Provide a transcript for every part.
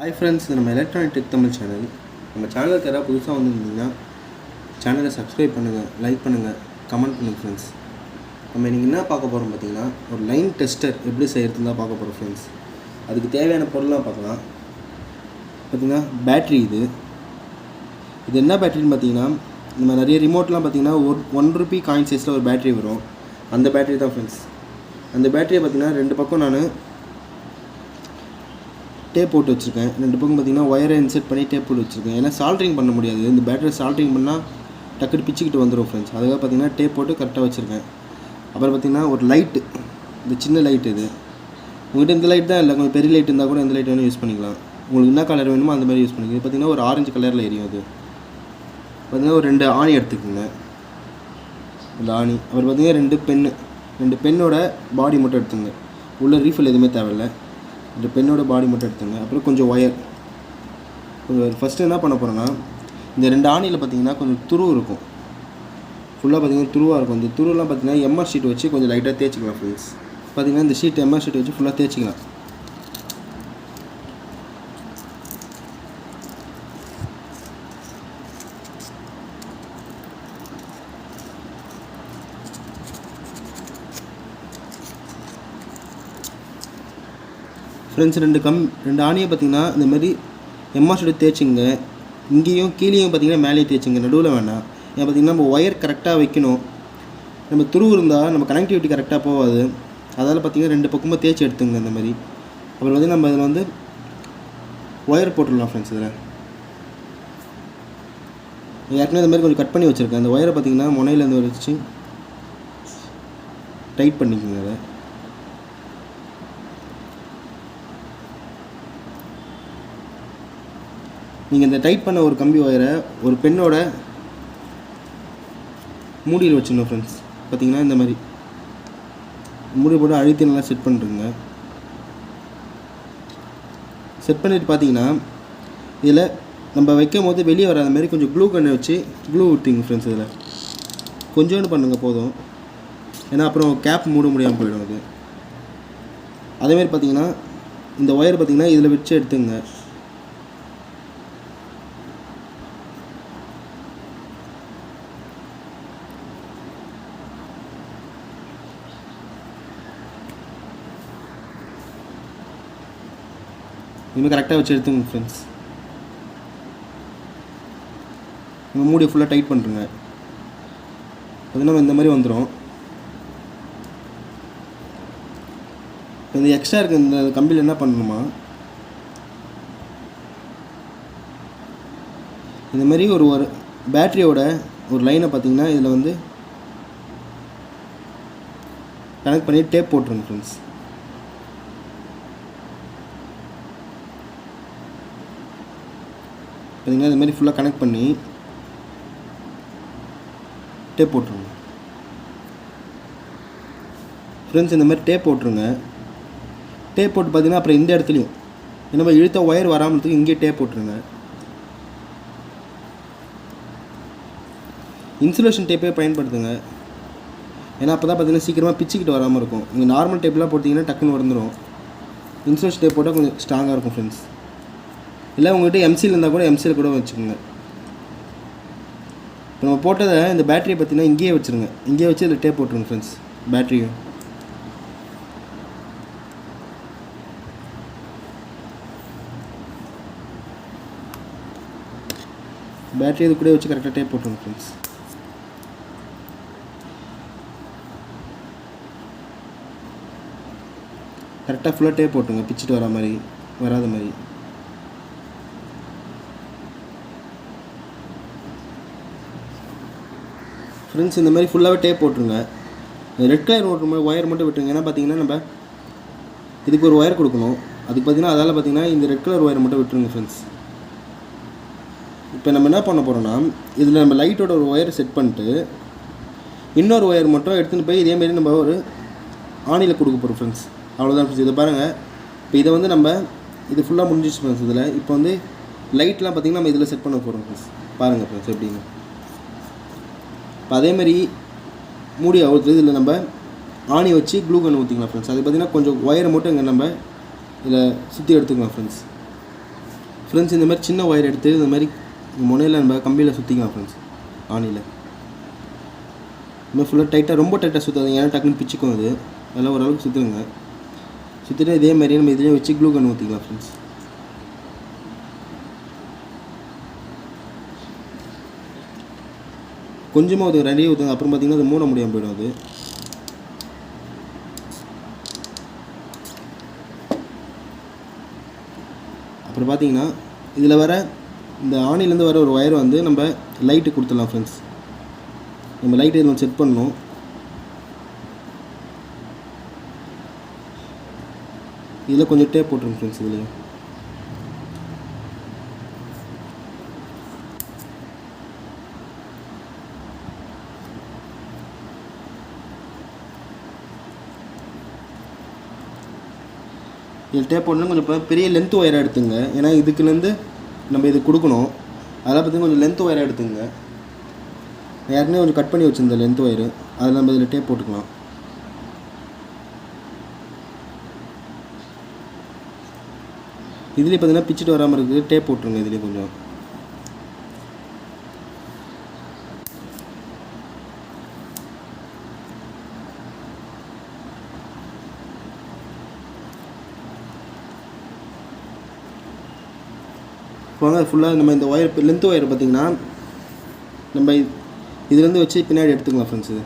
Hi friends, நம்ம electronic tech Tamil channel. நம்ம சேனலுக்கு யாராவது புதுசாக வந்துருந்தீங்கன்னா சேனலை சப்ஸ்கிரைப் பண்ணுங்கள், லைக் பண்ணுங்கள், கமெண்ட் பண்ணுங்கள் ஃப்ரெண்ட்ஸ். நம்ம இன்றைக்கி என்ன பார்க்க போகிறோம் பார்த்தீங்கன்னா, ஒரு லைன் டெஸ்டர் எப்படி செய்கிறதுன்னு தான் பார்க்க போகிறோம் ஃப்ரெண்ட்ஸ். அதுக்கு தேவையான பொருள்லாம் பார்க்கலாம். பார்த்திங்கன்னா பேட்ரி இது என்ன பேட்ரின்னு பார்த்தீங்கன்னா, நம்ம நிறைய ரிமோட்லாம் பார்த்திங்கன்னா ₹1 காயின் சைஸில் ஒரு பேட்ரி வரும். அந்த பேட்ரி தான் ஃப்ரெண்ட்ஸ். அந்த பேட்டரியை பார்த்திங்கன்னா 2 பக்கம் நான் டேப் போட்டு வச்சுருக்கேன். 2 பக்கம் பார்த்திங்கன்னா ஒயரை இன்செர்ட் பண்ணி டேப் போட்டு வச்சுருக்கேன். ஏன்னா சால்ட்ரிங் பண்ண முடியாது. இந்த பேட்டரி சால்ட்ரிங் பண்ணால் டக்குட்டு பிச்சுக்கிட்டு வந்துடும் ஃப்ரெண்ட்ஸ். அதுக்காக பார்த்திங்கன்னா டேப் போட்டு கரெக்டாக வச்சுருக்கேன். அப்புறம் பார்த்திங்கன்னா ஒரு லைட்டு, இந்த சின்ன லைட் இது. உங்கள்கிட்ட இந்த லைட் தான் இல்லை, கொஞ்சம் பெரிய லைட் இருந்தால் கூட இந்த லைட் வேணும் யூஸ் பண்ணிக்கலாம். உங்களுக்கு என்ன கலர் வேணுமோ அந்த மாதிரி யூஸ் பண்ணிக்கலாம். இது பார்த்திங்கன்னா ஒரு ஆரஞ்சு கலரில் எரியும். அது பார்த்திங்கன்னா ஒரு 2 ஆணி எடுத்துக்கோங்க. இந்த ஆணி அப்புறம் பார்த்திங்கன்னா 2 பென்னோட பாடி மட்டும் எடுத்துங்க. உள்ள ரீஃபில் எதுவுமே தேவையில்லை. இந்த பென்னோட பாடி மட்டும் எடுத்துங்க. அப்புறம் கொஞ்சம் ஒயர். ஃபஸ்ட்டு என்ன பண்ண போகிறோன்னா, இந்த 2 ஆணியில் பார்த்திங்கன்னா கொஞ்சம் துருவு இருக்கும். ஃபுல்லாக பார்த்திங்கன்னா துருவாக இருக்கும். இந்த துருவெலாம் பார்த்திங்கன்னா எம்ஆர் ஷீட் வச்சு கொஞ்சம் லைட்டாக தேய்ச்சிக்கலாம் ஃப்ரெண்ட்ஸ். பார்த்திங்கன்னா இந்த ஷீட் எம்ஆர் ஷீட் வச்சு ஃபுல்லாக தேய்ச்சிக்கலாம். ஃப்ரெண்ட்ஸ் 2 ஆணியை பார்த்திங்கன்னா இந்த மாதிரி எம்ஆர் ஷீட் தேய்ச்சிங்க. இங்கேயும் கீழேயும் பார்த்திங்கன்னா மேலேயும் தேய்ச்சிங்க, நடுவில் வேண்டாம். ஏன் பார்த்திங்கன்னா நம்ம ஒயர் கரெக்டாக வைக்கணும். நம்ம துருவு இருந்தால் நம்ம கனெக்டிவிட்டி கரெக்டாக போகாது. அதால் பார்த்திங்கன்னா 2 பக்கமும் தேய்ச்சி எடுத்துங்க இந்த மாதிரி. அப்புறம் வந்து நம்ம இதில் ஒயர் போட்டுடலாம் ஃப்ரெண்ட்ஸ். இதில் ஏற்கனவே இந்த மாதிரி கொஞ்சம் கட் பண்ணி வச்சுருக்கேன். அந்த ஒயரை பார்த்திங்கன்னா முனையிலேருந்து வச்சு டைட் பண்ணிக்கோங்க. அதை நீங்கள் இந்த டைட் பண்ண ஒரு கம்பி ஒயரை ஒரு பென்னோட மூடியில் வச்சுருந்தோம் ஃப்ரெண்ட்ஸ். பார்த்திங்கன்னா இந்த மாதிரி மூடி போட்டு அழுத்தி நல்லா செட் பண்ணுறேங்க. செட் பண்ணிவிட்டு பார்த்திங்கன்னா இதில் நம்ம வைக்கும் போது வெளியே வராத மாதிரி கொஞ்சம் க்ளூ கண்ணை வச்சு க்ளூ ஊற்றிங்க ஃப்ரெண்ட்ஸ். இதில் கொஞ்சோண்டு பண்ணுங்கள் போதும், ஏன்னா அப்புறம் கேப் மூட முடியாமல் போயிடும் அது. அதேமாதிரி பார்த்திங்கன்னா இந்த ஒயர் பார்த்திங்கன்னா இதில் வச்சு எடுத்துங்க. இனிமேல் கரெக்டாக வச்சு எடுத்துங்க ஃப்ரெண்ட்ஸ். நம்ம மூடி ஃபுல்லாக டைட் பண்ணுறோங்க. அது நம்ம இந்த மாதிரி வந்துடும். இந்த எக்ஸ்ட்ரா இருக்க இந்த கம்பியில் என்ன பண்ணணுமா, இந்த மாதிரி ஒரு பேட்டரியோட ஒரு லைனை பார்த்திங்கன்னா இதில் கனெக்ட் பண்ணி டேப் போட்டுருங்க ஃப்ரெண்ட்ஸ். பார்த்திங்கன்னா இது மாதிரி ஃபுல்லாக கனெக்ட் பண்ணி டேப் போட்டுருங்க ஃப்ரெண்ட்ஸ். இந்த மாதிரி டேப் போட்டுருங்க. டேப் போட்டு பார்த்திங்கன்னா அப்புறம் இந்த இடத்துலையும் நம்ம இழுத்த ஒயர் வராமலுக்கு இங்கே டேப் போட்டுருங்க. இன்சுலேஷன் டேப்பே பயன்படுத்துங்க. ஏன்னா அப்போ தான் பார்த்திங்கன்னா சீக்கிரமாக பிச்சுக்கிட்டு வராமல் இருக்கும். நீங்கள் நார்மல் டேப்லாம் போட்டிங்கன்னா டக்குன்னு வந்துடும். இன்சுலேஷன் டேப் போட்டால் கொஞ்சம் ஸ்ட்ராங்காக இருக்கும் ஃப்ரெண்ட்ஸ். இல்லை உங்கள்கிட்ட எம்சியில் இருந்தால் கூட எம்சியில் கூட வச்சுக்கோங்க. இப்போ நம்ம போட்டதை இந்த பேட்டரியை பார்த்திங்கன்னா இங்கேயே வச்சுருங்க. இங்கேயே வச்சு இதில் டேப் போட்டுருங்க ஃப்ரெண்ட்ஸ். பேட்டரியும் இது கூட வச்சு கரெக்டாக டேப் போட்டுருங்க ஃப்ரெண்ட்ஸ். கரெக்டாக ஃபுல்லாக டேப் போட்டுருங்க, பிச்சுட்டு வராத மாதிரி. ஃப்ரெண்ட்ஸ் இந்த மாதிரி ஃபுல்லாகவே டேப் போட்டுருங்க. ரெட் கலர் ஒயர் மட்டும் விட்டுருங்க. ஏன்னா பார்த்திங்கன்னா நம்ம இதுக்கு ஒரு ஒயர் கொடுக்கணும். அதுக்கு பார்த்திங்கன்னா அதால் பார்த்திங்கன்னா இந்த ரெட் கலர் ஒயர் மட்டும் விட்டுருங்க ஃப்ரெண்ட்ஸ். இப்போ நம்ம என்ன பண்ண போகிறோன்னா, இதில் நம்ம லைட்டோட ஒரு ஒயரை செட் பண்ணிட்டு இன்னொரு ஒயர் மட்டும் எடுத்துகிட்டு போய் இதேமாரி நம்ம ஒரு ஆணியில் கொடுக்க போகிறோம் ஃப்ரெண்ட்ஸ். அவ்வளோதான் ஃப்ரெண்ட்ஸ். இதை பாருங்கள். இப்போ இதை நம்ம இது ஃபுல்லாக முடிஞ்சிச்சு ஃப்ரெண்ட்ஸ். இதில் இப்போ லைட்லாம் பார்த்திங்கன்னா நம்ம இதில் செட் பண்ண போகிறோம் ஃப்ரெண்ட்ஸ். பாருங்கள் ஃப்ரெண்ட்ஸ் எப்படின்னு. இப்போ அதேமாதிரி மூடி அவுத்து இதில் நம்ம ஆணி வச்சு க்ளூ கன் ஊற்றிக்கலாம் ஃப்ரெண்ட்ஸ். அது பார்த்திங்கன்னா கொஞ்சம் ஒயரை மட்டும் இங்கே நம்ம இதில் சுற்றி எடுத்துக்கலாம் ஃப்ரெண்ட்ஸ். ஃப்ரெண்ட்ஸ் இந்த மாதிரி சின்ன ஒயர் எடுத்து இந்த மாதிரி முனையில் நம்ம கம்பியில் சுற்றிக்கலாம் ஃப்ரெண்ட்ஸ். ஆணியில் இன்னும் ஃபுல்லாக டைட்டாக, ரொம்ப டைட்டாக சுற்றாதீங்க, ஏன்னா டக்குன்னு பிச்சுக்கும். அது அதெல்லாம் ஓரளவுக்கு சுற்றுங்க. சுற்றிட்டு இதே மாதிரி நம்ம இதிலே வச்சு க்ளூ கன் ஊற்றிக்கலாம் ஃப்ரெண்ட்ஸ். கொஞ்சமாக ஊற்றுங்க, நிறைய ஊற்றுங்க, அப்புறம் பார்த்திங்கன்னா அது மூட முடியாமல் போயிடும். அது அப்புறம் பார்த்திங்கன்னா இதில் வர இந்த ஆணிலேருந்து வர ஒரு ஒயர் வந்து நம்ம லைட்டு கொடுத்துடலாம் ஃப்ரெண்ட்ஸ். நம்ம லைட் இதில் செட் பண்ணணும். இதில் கொஞ்சம் டேப் போட்டுருங்க ஃப்ரெண்ட்ஸ். இதுலேயே இதில் டேப் போடணும். கொஞ்சம் பெரிய லென்த் ஒயராக எடுத்துங்க, ஏன்னா இதுக்குலேருந்து நம்ம இது கொடுக்கணும். அதெல்லாம் பார்த்திங்கன்னா கொஞ்சம் லென்த் ஒயராக எடுத்துங்க. ஏற்கனவே கொஞ்சம் கட் பண்ணி வச்சுருந்தேன் லென்த் ஒயரு, அதில் நம்ம இதில் டேப் போட்டுக்கலாம். இதுலேயே பார்த்திங்கன்னா பிச்சுட்டு வராமல் இருக்குது, டேப் போட்டுருங்க இதுலேயே கொஞ்சம். வாங்க ஃபுல்லாக நம்ம இந்த ஒயர் லென்த் ஒயர் பார்த்திங்கன்னா நம்ம இதுலேருந்து வச்சு பின்னாடி எடுத்துக்கலாம் ஃப்ரெண்ட்ஸ். இது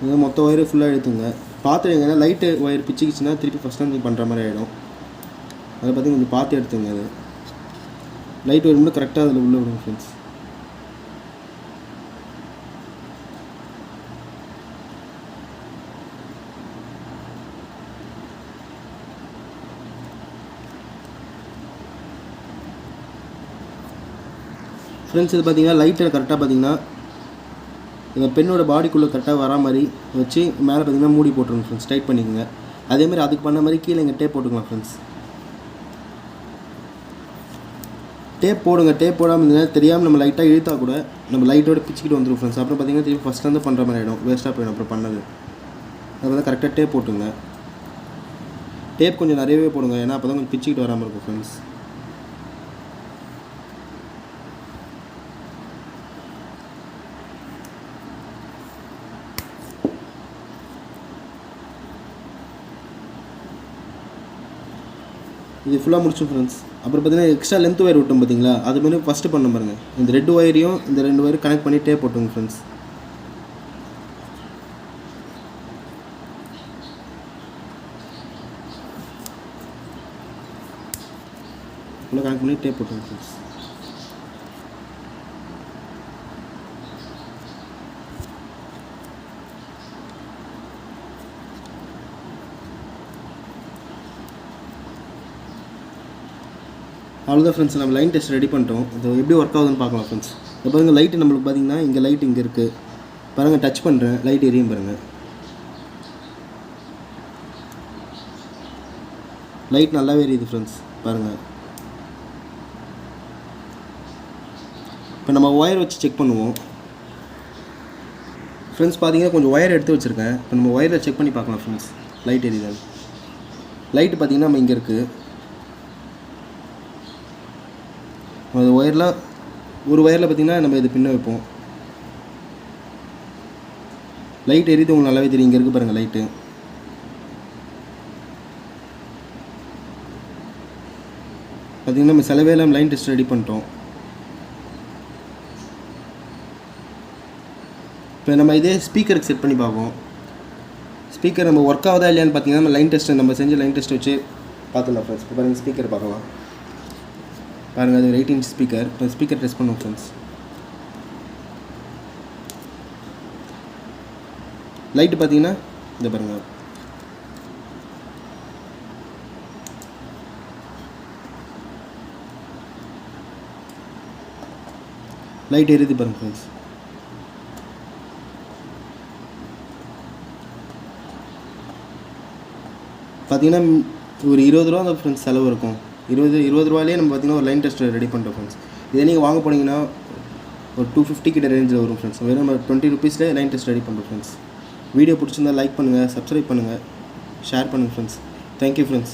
இது மொத்த ஒயரு ஃபுல்லாக எடுத்துங்க. பார்த்து எங்கன்னா லைட்டு ஒயர் பிச்சுக்கிச்சுன்னா திருப்பி ஃபஸ்ட் டைம் பண்ணுற மாதிரி ஆகிடும். அதை பார்த்து கொஞ்சம் பார்த்து எடுத்துங்க. அது லைட் ஒயர் மட்டும் கரெக்டாக அதில் உள்ளே விடுங்க ஃப்ரெண்ட்ஸ். ஃப்ரெண்ட்ஸ் இது பார்த்திங்கன்னா லைட்டில் கரெக்டாக பார்த்திங்கன்னா இந்த பெண்ணோட பாடிக்குள்ளே கரெக்டாக வரா மாதிரி வச்சு மேலே பார்த்திங்கன்னா மூடி போட்டுருங்க ஃப்ரெண்ட்ஸ். டைட் பண்ணிக்கோங்க. அதேமாதிரி அதுக்கு பண்ண மாதிரி கீழே இங்கே டேப் போட்டுக்கலாம் ஃப்ரெண்ட்ஸ். டேப் போடுங்க. டேப் போடாமல் இருந்தால் தெரியாமல் நம்ம லைட்டாக இழுத்தா கூட நம்ம லைட்டோட பிச்சுக்கிட்டு வந்துடும் ஃப்ரெண்ட்ஸ். அப்புறம் பார்த்திங்கன்னா திருப்பி ஃபஸ்ட்லேருந்து பண்ணுற மாதிரி ஆகிடும், வேஸ்ட்டாக போயிடும் அப்புறம் பண்ணது. அதை வந்து கரெக்டாக டேப் போட்டுங்க. டேப் கொஞ்சம் நிறையவே போடுங்க, ஏன்னா அப்போ தான் கொஞ்சம் பிச்சுக்கிட்டு வராமல் இருக்கும் ஃப்ரெண்ட்ஸ். இது ஃபுல்லாக முடிச்சோம் ஃப்ரெண்ட்ஸ். அப்புறம் பார்த்திங்கன்னா எக்ஸ்ட்ரா லென்த் ஒயர் விட்டோம் பார்த்திங்களா, அது மாதிரி ஃபஸ்ட்டு பண்ண பாருங்கள். இந்த ரெட் ஒயரையும் இந்த 2 ஒயரும் கனெக்ட் பண்ணி டேப் போட்டுங்க ஃப்ரெண்ட்ஸ். ஃபுல்லாக கனெக்ட் பண்ணி டேப் போட்டுங்க ஃப்ரெண்ட்ஸ். அவ்வளோதான் ஃப்ரெண்ட்ஸ், நம்ம லைன் டெஸ்ட் ரெடி பண்ணிட்டோம். இது எப்படி ஒர்க் ஆகுதுன்னு பார்க்கலாம் ஃப்ரெண்ட்ஸ். இப்போ பாருங்கள் லைட்டு நம்மளுக்கு பார்த்திங்கன்னா இங்கே லைட் இங்கே இருக்குது பாருங்கள். டச் பண்ணுறேன், லைட் எரியும் பாருங்கள். லைட் நல்லாவே எரியுது ஃப்ரெண்ட்ஸ் பாருங்கள். இப்போ நம்ம ஒயர் வச்சு செக் பண்ணுவோம் ஃப்ரெண்ட்ஸ். பார்த்திங்கன்னா கொஞ்சம் ஒயர் எடுத்து வச்சுருக்கேன். இப்போ நம்ம ஒயரில் செக் பண்ணி பார்க்கலாம் ஃப்ரெண்ட்ஸ், லைட் எரியுது. லைட்டு பார்த்திங்கன்னா நம்ம இங்கே இருக்குது. அது ஒயரில் ஒரு ஒயரில் பார்த்திங்கன்னா நம்ம இது பின்ன வைப்போம். லைட் எரியுது, உங்களுக்கு நல்லாவே தெரியும். இங்கே இருக்குது பாருங்கள் லைட்டு. பார்த்திங்கன்னா நம்ம செலவே இல்லாமல் லைன் டெஸ்ட் ரெடி பண்ணிட்டோம். இப்போ நம்ம இதே ஸ்பீக்கருக்கு செட் பண்ணி பார்ப்போம். ஸ்பீக்கர் நம்ம ஒர்க் ஆகுதா இல்லையான்னு பார்த்திங்கன்னா நம்ம லைன் டெஸ்ட்டை நம்ம செஞ்ச லைன் டெஸ்ட் வச்சு பார்த்துக்கலாம் ஃப்ரெண்ட்ஸ். இப்போ பாருங்கள் ஸ்பீக்கர் பார்க்கலாம். பாருங்கள் அது 8 இன்ச் ஸ்பீக்கர். இப்போ ஸ்பீக்கர் டெஸ்ட் பண்ணுவோம் ஃப்ரெண்ட்ஸ். லைட்டு பார்த்தீங்கன்னா இந்த பாருங்கள். லைட் எரியுது பாருங்கள் ஃப்ரெண்ட்ஸ். பார்த்தீங்கன்னா ஒரு 20 ரூபா தான் ஃப்ரெண்ட்ஸ் செலவு இருக்கும். இருபது ரூபாயிலே நம்ம பார்த்திங்கன்னா ஒரு லைன் டெஸ்ட்டர் ரெடி பண்ணுறோம் ஃப்ரெண்ட்ஸ். இதே நீங்கள் வாங்க போனீங்கன்னா ஒரு 250 கிட்ட ரேஞ்சில் வரும் ஃப்ரெண்ட்ஸ். வெறும் நம்ம 20 ருபீஸ்லேயே லைன் டெஸ்ட் ரெடி பண்ணுறோம் ஃப்ரெண்ட்ஸ். வீடியோ பிடிச்சிருந்தா லைக் பண்ணுங்கள், சப்ஸ்கிரைப் பண்ணுங்கள், ஷேர் பண்ணுங்கள் ஃப்ரெண்ட்ஸ். Thank you friends.